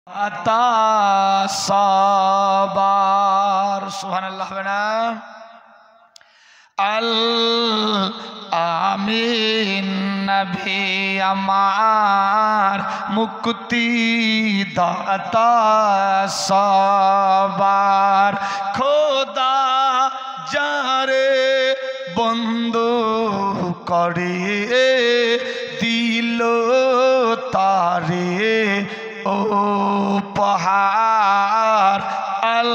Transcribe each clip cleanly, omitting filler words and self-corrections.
আতা সাবার সুবহানাল্লাহ না আল আমিন নবী আমার মুক্তি দাতা সাবার খোদা যারে বন্ধু করে দিল তারে ও পাহাড় আল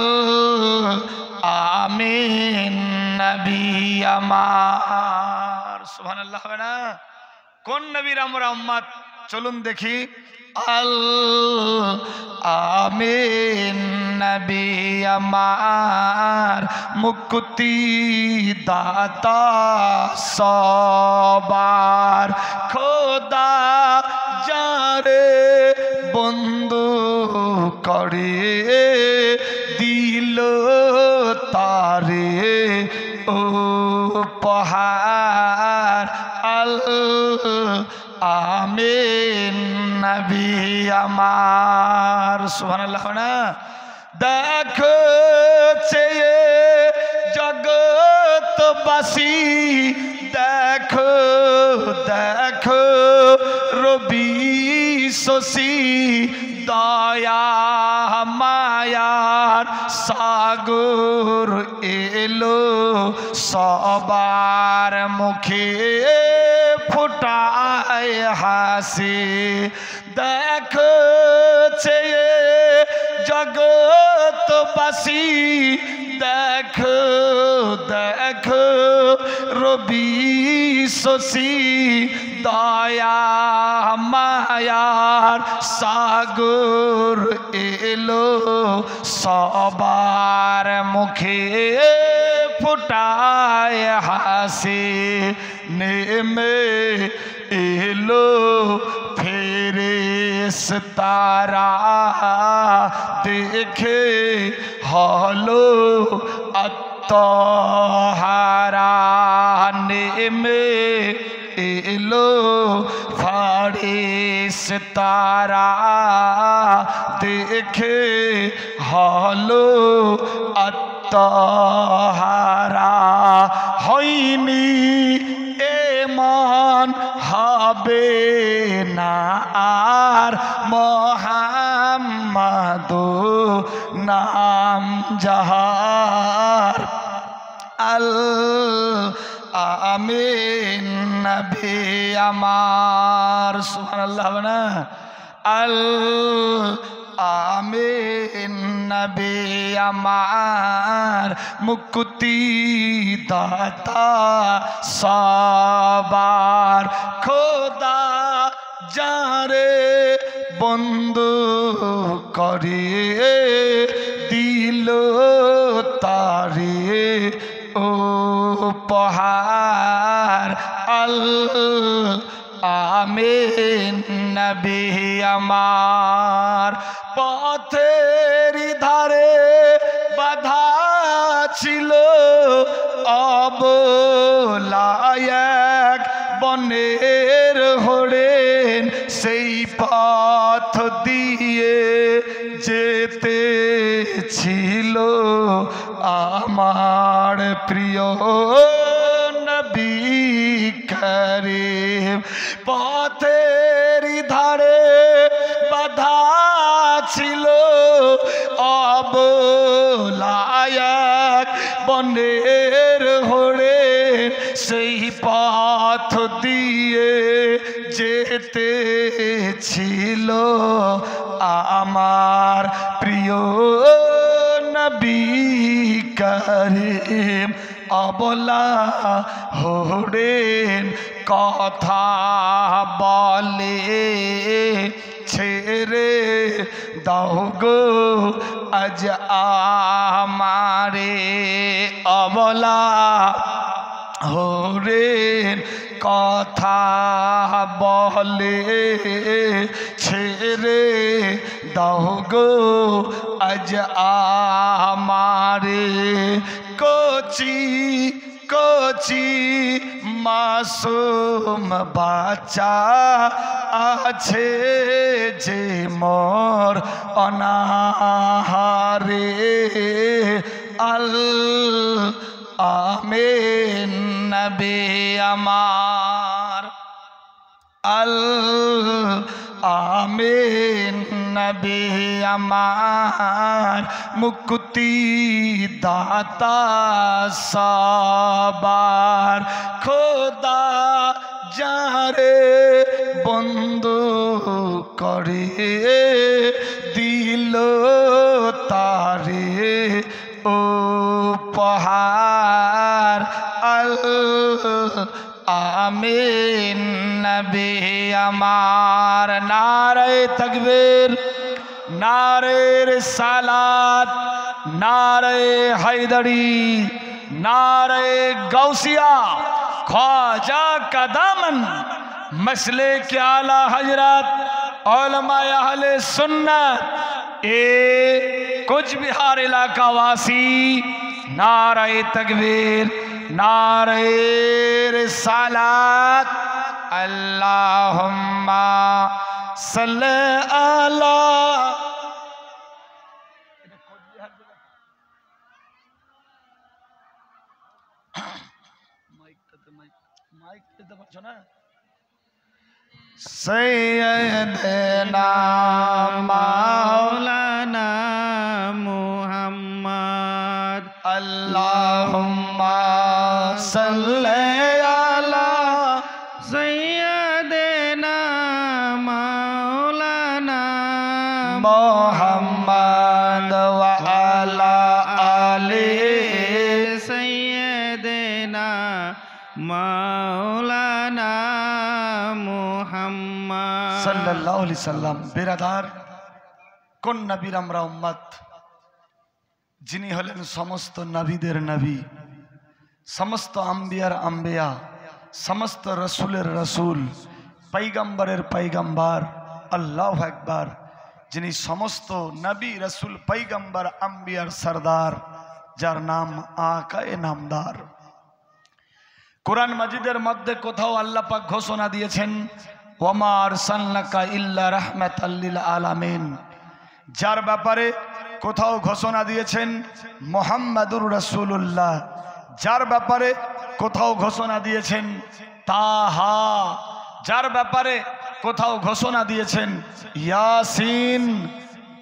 আমিন নবী আমার সুবহানাল্লাহ হবে না কোন নবীর আমরা উম্মত চলুন দেখি আল আমিন নবী আমার মুক্তি দাতা সবার খোদা যারে বন্ধু করে দিল তারে ও পাহাড় আল আমিন নবী আমার সুবহানাল্লাহ না দেখো চেয়ে জগৎবাসী দেখো দেখো রবি শশী দয়া মায়ার সাগর এলো সবার মুখে ফুটায় হাসি দেখো চেয়ে জগৎবাসী দেখো দেখো রবি শশী দয়া মায়ার সাগর এলো সবার মুখে ফুটায় হাসি নেমে এলো ফেরেশতারা দেখে হলো আত্মহারা নেমে এলো ফেরেশতারা দেখে হলো আত্মহারা হয়নি এমন হবে না আর মুহাম্মাদুর নাম যাহার আল আমিন নবী আমার সুবহানাল্লাহ না আল আমিন নবী আমার মুক্তি দাতা সবার খোদা যারে বন্ধু করে দিল তারে ও পাহাড় আল আমিন নবী আমার পথের ধারে বাধা ছিল অবলায়ক বনের হরেন সেই পথ দিয়ে যেতে ছিল আমার প্রিয় নবী করিম পথের ধারে বাধা ছিল অবলায়ক বনের হরেন সেই পথ দিয়ে যেতে ছিল আমার প্রিয় নবী করিম অবলা হরেন কথা বলে ছেড়ে দাও গো আজ আমারে অবলা হরেন কথা বলে ছেড়ে দাও গো আজ আমারে কচি কচি মাসুম বাচ্চা আছে যে মোর অনাহারে আল আমিন নবী আমার আল আমিন নবী আমার মুক্তি দাতা সবার খোদা যারে বন্ধু করে দিল তারে উপহার আল আমিন নবী আমার নারে তাকবীর নারে রিসালাত নারে হায়দারি নারে গাউসিয়া ख्वाजा का दामन मसले के आला हजरत उलमा अहले सुन्नत ए कुछ बिहार इलाका वासी नारे तकबीर नारे रिसालत अल्लाहुम्मा सल्ली अला सैयदना मौलाना मुहम्मद अल्लाहुम्मा सल्ली अला सैयदना मौलाना मुहम्मद व अला आले सैयदना मौलाना मुहम्मद सल्लल्लाहु अलैहि वसल्लम बिरादार কোন নবীর আমরা উম্মত যিনি হলেন সমস্ত নবীদের নবী সমস্ত আম্বিয়ার আম্বিয়া সমস্ত রসুলের রসুল পয়গম্বরের পয়গম্বর আল্লাহু আকবার যিনি সমস্ত নবী রসুল পয়গম্বর আম্বিয়ার সরদার যার নাম আকায়ে নামদার কুরআন মাজিদের মধ্যে কোথাও আল্লাহ পাক ঘোষণা দিয়েছেন ওয়ামা আরসালনাকা ইল্লা রাহমাতাল লিল আলামিন যার ব্যাপারে কোথাও ঘোষণা দিয়েছেন মুহাম্মাদুর রাসূলুল্লাহ যার ব্যাপারে কোথাও ঘোষণা দিয়েছেন তাহা যার ব্যাপারে কোথাও ঘোষণা দিয়েছেন ইয়াসিন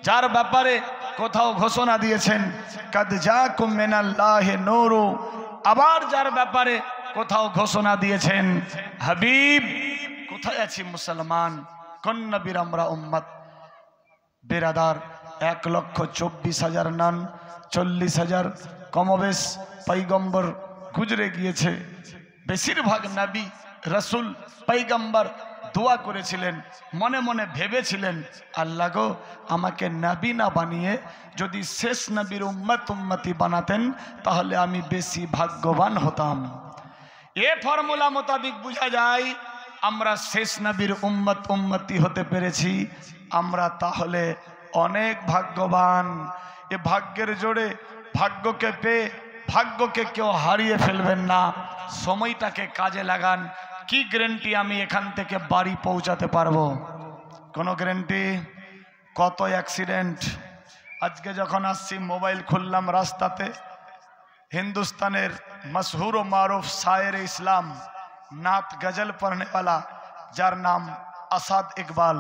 যার ব্যাপারে কোথাও ঘোষণা দিয়েছেন কাদ জাকুম মিনাল্লাহি নূরু আবার যার ব্যাপারে কোথাও ঘোষণা দিয়েছেন হাবিব কোথায় আছি মুসলমান কোন নবীর আমরা উম্মত বিরাদার 1,24,000 নাম 40,000 কমবেশ পয়গম্বর গুজরে গিয়েছে বেশিরভাগ নবী রসুল পয়গম্বর দোয়া করেছিলেন মনে মনে ভেবেছিলেন আল্লাহ গো আমাকে নবী না বানিয়ে যদি শেষ নবীর উম্মতি বানাতেন তাহলে আমি বেশি ভাগ্যবান হতাম এ ফর্মুলা মোতাবেক বোঝা যায় আমরা শেষ নবীর উম্মতি হতে পেরেছি আমরা তাহলে অনেক ভাগ্যবান এ ভাগ্যের জোরে ভাগ্যকে পেয়ে ভাগ্যকে কেউ হারিয়ে ফেলবেন না সময়টাকে কাজে লাগান কি গ্যারান্টি আমি এখান থেকে বাড়ি পৌঁছাতে পারবো কোনো গ্যারান্টি কত অ্যাক্সিডেন্ট আজকে যখন আসছি মোবাইল খুললাম রাস্তাতে हिंदुस्तानेर मशहूर व मारूफ शायर इस्लाम नात गजल पढ़ने वाला जार नाम आसाद इकबाल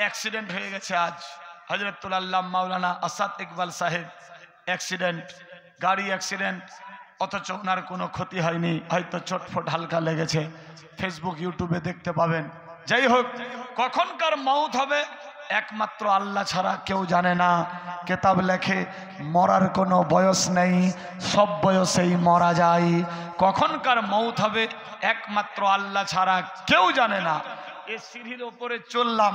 एक्सीडेंट हो गए आज हजरतुल अल्लाह मौलाना आसाद इकबाल साहेब एक्सीडेंट गाड़ी एक्सीडेंट অথচ ওনার কোনো ক্ষতি হয়নি হয়তো চোটফোট হালকা লেগেছে ফেসবুক ইউটিউবে দেখতে পাবেন যাই হোক কখনকার মৌত হবে একমাত্র আল্লাহ ছাড়া কেউ জানে না কিতাব লেখে মরার কোনো বয়স নেই সব বয়সেই মরা যায় কখনকার মৌত হবে একমাত্র আল্লাহ ছাড়া কেউ জানে না এই সিঁড়ির উপরে চললাম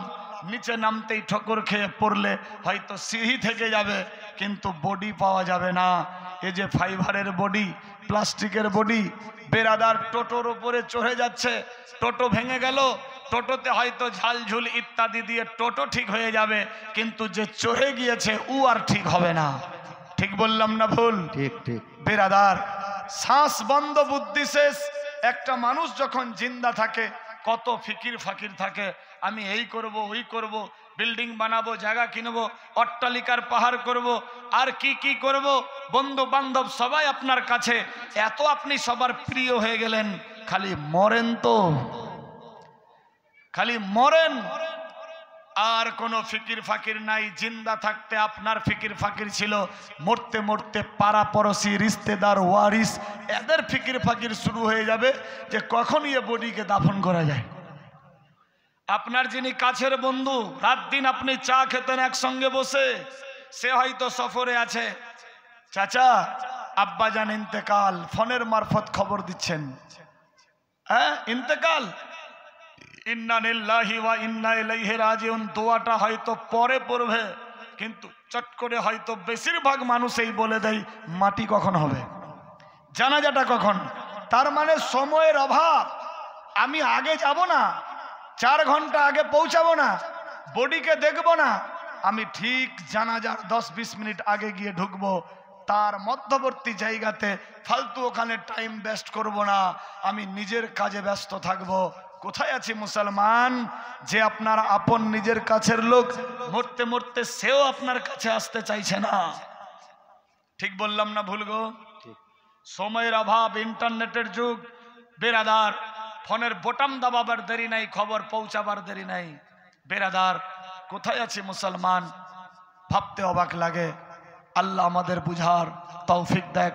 নিচে নামতেই ঠোকর খেয়ে পড়লে হয়তো সিঁড়ি থেকে যাবে কিন্তু বডি পাওয়া যাবে না এই যে ফাইবারের বডি প্লাস্টিকের বডি বেরাদার টোটোর উপরে চড়ে যাচ্ছে টোটো ভেঙে গেল টোটোতে হয়তো ঝালঝুল ইত্যাদি দিয়ে টোটো ঠিক হয়ে যাবে কিন্তু যে চড়ে গিয়েছে ও আর ঠিক হবে না ঠিক বললাম না ভুল ঠিক ঠিক বেরাদার শ্বাস বন্ধ বুদ্ধি শেষ একটা মানুষ যখন জিন্দা থাকে কত ফিকির ফাকির থাকে, আমি এই করব ওই করব, বিল্ডিং বানাবো, জায়গা কিনবো, অট্টালিকার পাহাড় করব, আর কি কি করব, বন্ধু বান্ধব সবাই আপনার কাছে, এত আপনি সবার প্রিয় হয়ে গেলেন, খালি মরেন তো, খালি মরেন, আর কোনো ফিকির ফাকির নাই। জিন্দা থাকতে আপনার ফিকির ফাকির ছিল, মরতে মরতে পাড়া পড়োশি রিশতেদার ওয়ারিস এদের ফিকির ফাকির শুরু হয়ে যাবে যে কখন এ বডিকে দাফন করা যায়। আপনার যিনি কাছের বন্ধু, রাত দিন আপনি চা খেতেন একসঙ্গে বসে, সে হয়তো সফরে আছে, চাচা আব্বাজান ইন্তেকাল, ফোনের মারফত খবর দিচ্ছেন, হ্যাঁ ইন্তেকাল, ইন্না লিল্লাহি ওয়া ইন্না ইলাইহি রাজিউন দোয়াটা হয়তো পরে পড়বে, কিন্তু চট করে হয়তো বেশিরভাগ মানুষই বলে দেয় মাটি কখন হবে, জানাজাটা কখন। তার মানে সময়ের অভাব, আমি আগে যাব না, 4 ঘন্টা আগে পৌঁছাবো না, বডিকে দেখবো না, আমি ঠিক জানাজার 10-20 মিনিট আগে গিয়ে ঢুকবো, তার মধ্যবর্তী জায়গাতে ফালতু ওখানে টাইম ওয়েস্ট করব না, আমি নিজের কাজে ব্যস্ত থাকবো। কোথায় আছি মুসলমান, যে আপনার আপন নিজের কাছের লোক, মরতে মরতে সেও আপনার কাছে আসতে চাইছে না। ঠিক বললাম না ভুল গো? সময়ের অভাব, ইন্টারনেটের যুগ, বেরাদার ফোনের বোতাম দাবাবার দেরি নাই, খবর পৌঁছাবার দেরি নাই। বেরাদার কোথায় আছি মুসলমান, ভাবতে অবাক লাগে। আল্লাহ আমাদের বুঝার তৌফিক দেখ,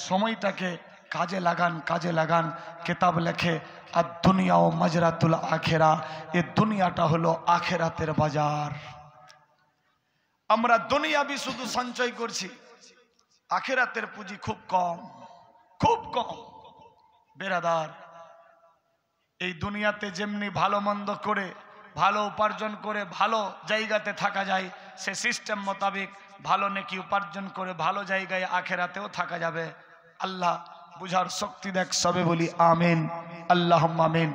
সময়টাকে কাজে লাগান, কাজে লাগান। কিতাব লেখে আর দুনিয়া ও মাজরাতুল আখেরা, এ দুনিয়াটা হলো আখেরাতের বাজার। আমরা দুনিয়াবি শুধু সঞ্চয় করছি, আখেরাতের পুঁজি খুব কম, খুব কম। বেরাদার এই দুনিয়াতে যেমনি ভালো মন্দ করে, ভালো উপার্জন করে ভালো জায়গাতে থাকা যায়, সে সিস্টেম মোতাবেক ভালো নেকি উপার্জন করে ভালো জায়গায় আখেরাতেও থাকা যাবে। আল্লাহ বুঝার শক্তি দেখ, সবে বলি আমিন, আল্লাহুম্মা আমিন।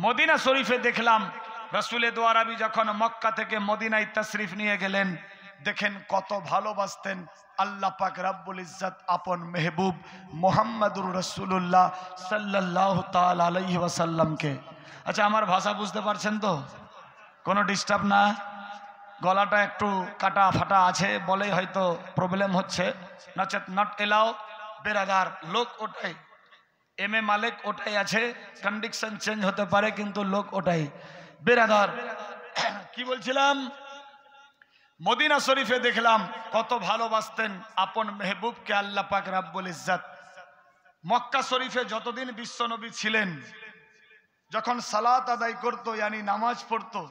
মদিনা শরীফে দেখলাম রসুলের দোয়ারাবি যখন মক্কা থেকে মদিনায় তশরিফ নিয়ে গেলেন, দেখেন কত ভালোবাসতেন আল্লাহ পাক রব্বুল ইজ্জত আপন মেহবুব মুহাম্মাদুর রাসূলুল্লাহ সাল্লাল্লাহু তাআলা আলাইহি ওয়াসাল্লামকে। আচ্ছা আমার ভাষা বুঝতে পারছেন তো? কোনো ডিস্টার্ব না? গলাটা একটু কাটা ফাটা আছে বলেই হয়তো প্রবলেম হচ্ছে, নচেত নট এলাও। বেরাদার লোক ওটাই, এম এ মালিক ওটাই আছে, কন্ডিশন চেঞ্জ হতে পারে কিন্তু লোক ওটাই। বেরাদার কি বলছিলাম, মদিনা শরীফে দেখলাম কত ভালোবাসতেন আপন মেহবুবকে আল্লাহ পাক রব্বুল ইজ্জত। মক্কা শরীফে যতদিন বিশ্বনবী ছিলেন, যখন সালাত আদায় করতো, ইয়ানি নামাজ পড়তো,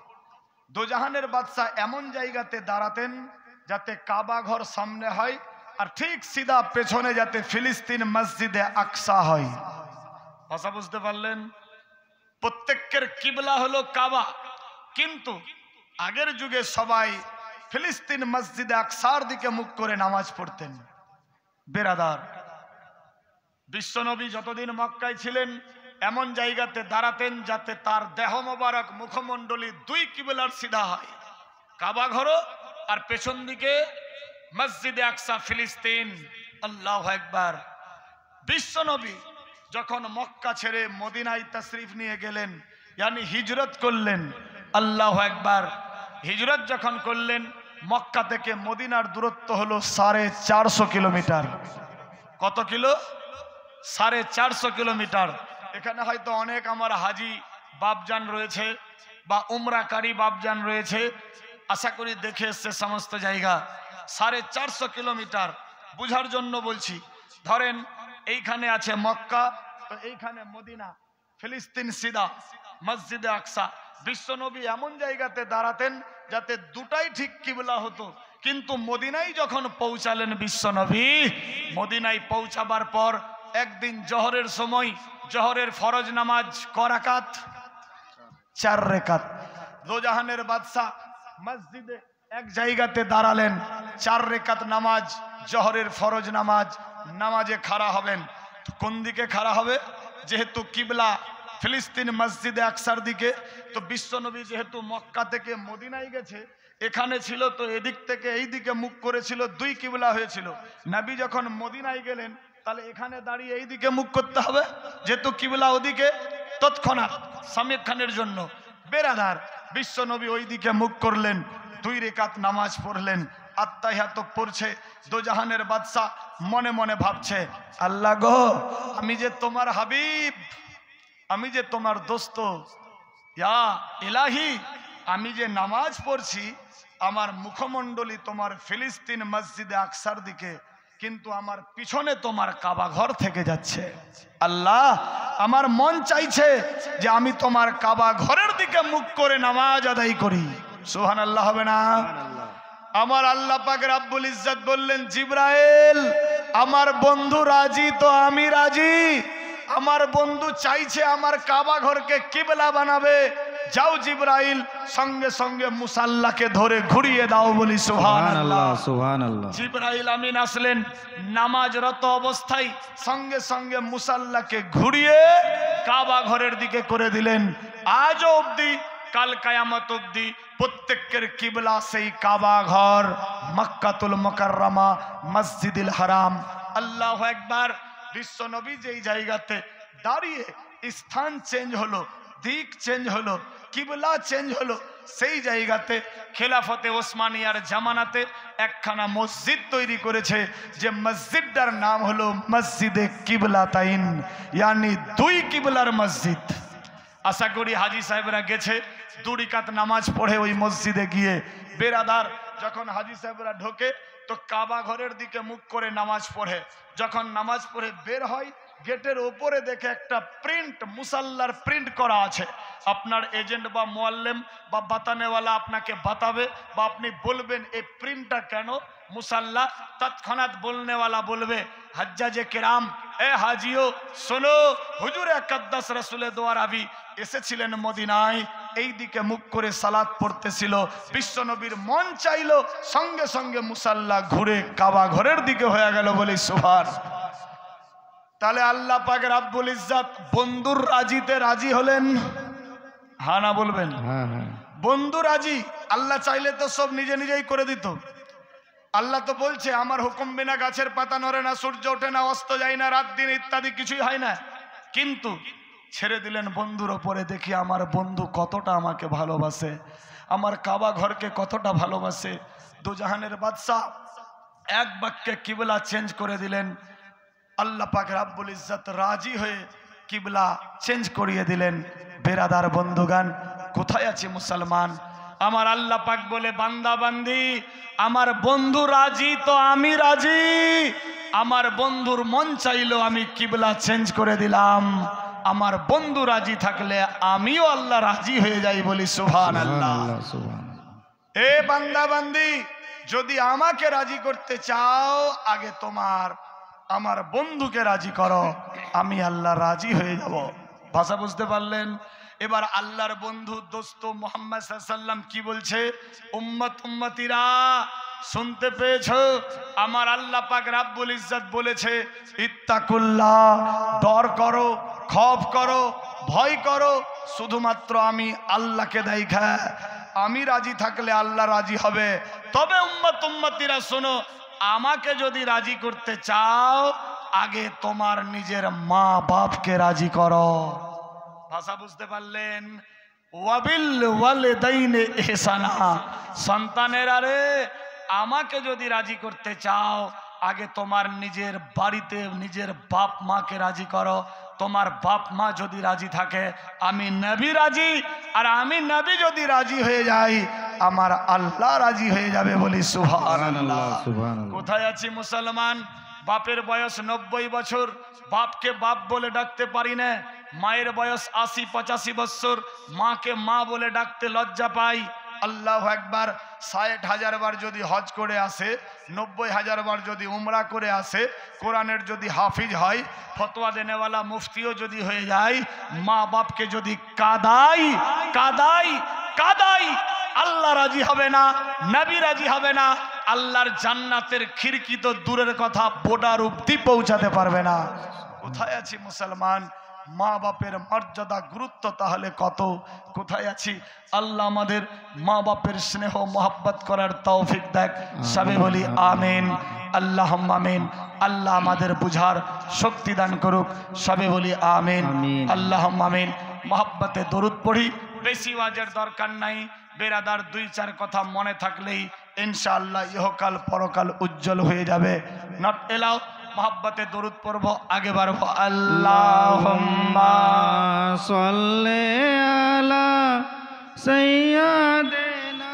দোজাহানের বাদশাহ এমন জায়গাতে দাঁড়াতেন যাতে কাবা ঘর সামনে হয়, আর ঠিক সিধা পেছনে যাতে ফিলিস্তিন মসজিদে আকসা হয়। ভাষা বুঝতে পারলেন? প্রত্যেকের কিবলা হলো কাবা, কিন্তু আগের যুগে সবাই ফিলিস্তিন মসজিদে আকসার দিকে মুখ করে নামাজ পড়তেন। বেরাদার বিশ্বনবী যতদিন মক্কায় ছিলেন এমন জায়গাতে দাঁড়াতেন যাতে তার দেহ মোবারক মুখমণ্ডলী 2 কিবলার সিধা হয়, কাবা ঘর আর পেছন দিকে মসজিদে আকসা ফিলিস্তিন। আল্লাহু আকবার। বিশ্বনবী যখন মক্কা ছেড়ে মদিনায় তশরিফ নিয়ে গেলেন, ইয়ানি হিজরত করলেন, আল্লাহু আকবার, হিজরত যখন করলেন, মক্কা থেকে মদিনার দূরত্ব হলো 450 কিলোমিটার। কত কিলো? 450 কিলোমিটার। এখানে হয়তো অনেক আমার হাজি বাপজান রয়েছে বা উমরাকারী বাপজান রয়েছে, আশা করি দেখে এসছে সমস্ত জায়গা। 450 কিলোমিটার বুঝার জন্য বলছি। ধরেন এইখানে আছে মক্কা, তো এইখানে মদিনা, ফিলিস্তিন সিধা, মসজিদে আকসা। বিশ্বনবী এমন জায়গাতে দাঁড়াতেন যাতে দুটাই ঠিক কিবলা হতো। কিন্তু মদিনায় যখন পৌঁছালেন বিশ্বনবী, মদিনায় পৌঁছাবার পর একদিন জোহরের সময়, জোহরের ফরজ নামাজ ক রাকাত? 4 রাকাত। দোজাহানের বাদশাহ মসজিদে এক জায়গাতে দাঁড়ালেন, 4 রাকাত নামাজ, জোহরের ফরজ নামাজ, নামাজে খাড়া হবেন। কোন দিকে খাড়া হবে? যেহেতু কিবলা ফিলিস্তিন মসজিদে আকসার দিকে, তো বিশ্বনবী যেহেতু মক্কা থেকে মদিনায় গেছে, এখানে ছিল তো এদিক থেকে এই দিকে মুখ করেছিল, 2 কিবলা হয়েছিল। নবী যখন মদিনায় গেলেন তাহলে এখানে দাঁড়িয়ে এই দিকে মুখ করতে হবে, যেহেতু কিবলা ওদিকে। তৎক্ষণাৎ সামির খানের জন্য বেরাদার বিশ্ব নবী ওই দিকে মুখ করলেন, 2 রাকাত নামাজ পড়লেন, আত্তাহিয়াত পড়ছে। দোজাহানের বাদশা মনে মনে ভাবছে, আল্লাহ গো, আমি যে তোমার হাবিব, আমি যে তোমার দোস্ত, ইয়া ইলাহি, আমি যে নামাজ পড়ছি, আমার মুখমণ্ডলী তোমার ফিলিস্তিন মসজিদে আকসার দিকে, কিন্তু আমার পিছনে তোমার কাবা ঘর থেকে যাচ্ছে। আল্লাহ, আমার মন চাইছে যে আমি তোমার কাবা ঘরের দিকে মুখ করে নামাজ আদায় করি। সুবহানাল্লাহ হবে না? আমার আল্লাহ পাক রব্বুল ইজ্জত বললেন, জিবরাইল, আমার বন্ধু রাজি তো আমি রাজি। আমার বন্ধু চাইছে আমার কাবা ঘরকে কিবলা বানাবে। যাও জিবরাইল, সঙ্গে সঙ্গে মুসাল্লাকে ধরে ঘুরিয়ে দাও, বলি সুবহানাল্লাহ সুবহানাল্লাহ। জিবরাইল আমিন আসলেন, নামাজরত অবস্থায় সঙ্গে সঙ্গে মুসাল্লাকে ঘুরিয়ে কাবা ঘরের দিকে করে দিলেন। আজও অবধি, কাল কিয়ামত অবধি প্রত্যেকের কিবলা সেই কাবা ঘর, মক্কাতুল মুকাররমা, মসজিদুল হারাম। আল্লাহু আকবার। বিশ্ব নবী যেই জায়গাতে দাঁড়িয়ে স্থান চেঞ্জ হলো, দিক চেঞ্জ হলো, কিবলা চেঞ্জ হলো, সেই জায়গাতে খেলাফতে ওসমানিয়ার জামানাতে একখানা মসজিদ তৈরি করেছে, যে মসজিদটার নাম হলো মসজিদে কিবলাতাইন, ইয়ানি 2 কিবলার মসজিদ। আশা করি হাজি সাহেবরা গেছে 2 রাকাত নামাজ পড়ে ওই মসজিদে গিয়ে। বেরাদার, যখন হাজি সাহেবরা ঢোকে তো কাবা ঘরের দিকে মুখ করে নামাজ পড়ে। যখন নামাজ পড়ে বের হয়, গেটের ওপরে দেখে একটা প্রিন্ট, মুসাল্লার প্রিন্ট করা আছে। আপনার এজেন্ট বা মুআল্লিম বা বাতানেওয়ালা আপনাকে বাতাবে, বা আপনি বলবেন এই প্রিন্টটা কেন মুসাল্লা, তৎক্ষণাৎ বলনেওয়ালা বলবে, হাজ্জাজে কেরাম, এ হাজিও শোনো, হুজুরে আকদ্দাস রাসূলের দোয়ার আবি এসেছিলেন মদিনায়, এই দিকে মুখ করে সালাত পড়তেছিল। বিশ্বনবীর মন চাইলো, সঙ্গে সঙ্গে মুসাল্লা ঘুরে কাবা ঘরের দিকে হয়ে গেল, বলি সুবহানাল্লাহ। তাহলে আল্লাহ পাক রব্বুল ইজ্জত বন্ধুর রাজিতে রাজি হলেন, হ্যাঁ না বলবেন? বন্ধু রাজি। আল্লাহ চাইলে তো সব নিজে নিজেই করে দিত। আল্লাহ তো বলছে, আমার হুকুম বিনা গাছের পাতা নড়ে না, সূর্য ওঠে না, অস্ত যায় না, রাত দিন ইত্যাদি কিছুই হয় না, কিন্তু ছেড়ে দিলেন বন্ধুর ওপরে। দেখি আমার বন্ধু কতটা আমাকে ভালোবাসে, আমার কাবা ঘরকে কতটা ভালোবাসে। দুজাহানের বাদশা এক বাক্যে কিবলা চেঞ্জ করে দিলেন। আল্লাহ পাক রব্বুল ইজ্জত রাজি হয়ে কিবলা চেঞ্জ করিয়ে দিলেন। বেরাদার বন্ধুগান, কোথায় আছে মুসলমান? আমার আল্লাহ পাক বলে, বান্দা বান্দি, আমার বন্ধু রাজি তো আমি রাজি। আমার বন্ধুর মন চাইলো, আমি কিবলা চেঞ্জ করে দিলাম। আমার বন্ধু রাজি থাকলে আমিও আল্লাহ রাজি হয়ে যাই, বলি সুবহানাল্লাহ। এ বান্দা বান্দি, যদি আমাকে রাজি করতে চাও, আগে আমার বন্ধুকে রাজি করো, আমি আল্লাহ রাজি হয়ে যাব। ভাষা বুঝতে পারলেন? এবার আল্লাহর বন্ধু দোস্ত মুহাম্মদ সাল্লাল্লাহু আলাইহি ওয়াসাল্লাম কি বলছে? উম্মতিরা, শুনতে পেয়েছো? আমার আল্লাহ পাক রব্বুল ইজ্জত বলেছে, ইত্তাকুল্লাহ, ডর করো, খৌফ করো, ভয় করো, শুধুমাত্র আমি আল্লাহকে দেখা। আমি রাজি থাকলে আল্লাহ রাজি হবে। তবে উম্মতিরা শোনো, আমাকে যদি রাজি করতে চাও, আগে তোমার নিজের মা বাপকে রাজি করো। ভাষা বুঝতে পারলেন? ওয়াবিল ওয়ালিদাইনি ইহসানা, সন্তানেরা রে, আমাকে যদি রাজি করতে চাও, আগে তোমার নিজের বাড়িতে নিজের বাপ মাকে রাজি করো। তোমার বাপ মা যদি রাজি থাকে, আমি নবী রাজি, আর আমি নবী যদি রাজি হয়ে যাই, আমার আল্লাহ রাজি হয়ে যাবে, বলি সুবহানাল্লাহ। কোথায় আছি মুসলমান? বাপের বয়স 90 বছর, বাপকে বাপ বলে ডাকতে পারি না। মায়ের বয়স 80-85 বছর, মাকে মা বলে ডাকতে লজ্জা পাই। আল্লাহু আকবার। 60,000 বার যদি হজ করে আসে, 90,000 বার যদি উমরা করে আসে, কোরআনের যদি হাফিজ হয়, ফতোয়া দেনেওয়ালা মুফতিও যদি হয়ে যায়, মা বাপকে যদি কাদাই, আল্লাহ রাজি হবে না, নবী রাজি হবে না। আল্লাহর জান্নাতের খিড়কি তো দূরের কথা, বোর্ডার অবধি পৌঁছাতে পারবে না। কোথায় আছি মুসলমান? মা বাপের মর্যাদা গুরুত্ব তাহলে কত! কোথায় আছি? আল্লাহ আমাদের মা বাপের স্নেহ মোহাব্বত করার তৌফিক দেখ, সবে বলি আমিন, আল্লাহুম্মা আমিন। আল্লাহ আমাদের বুঝার শক্তি দান করুক, সবে বলি আমিন, আল্লাহুম্মা আমিন। মহব্বতে দরুদ পড়ি। বেশি ওয়াজের দরকার নাই বেরাদার, 2-4 কথা মনে থাকলেই ইনশাআল্লাহ ইহকাল পরকাল উজ্জ্বল হয়ে যাবে। নট এলাও মহব্বতে দরুদ পড়ব, আগে বাড়বো। আল্লাহুম্মা সাল্লি আলা সাইয়্যিদিনা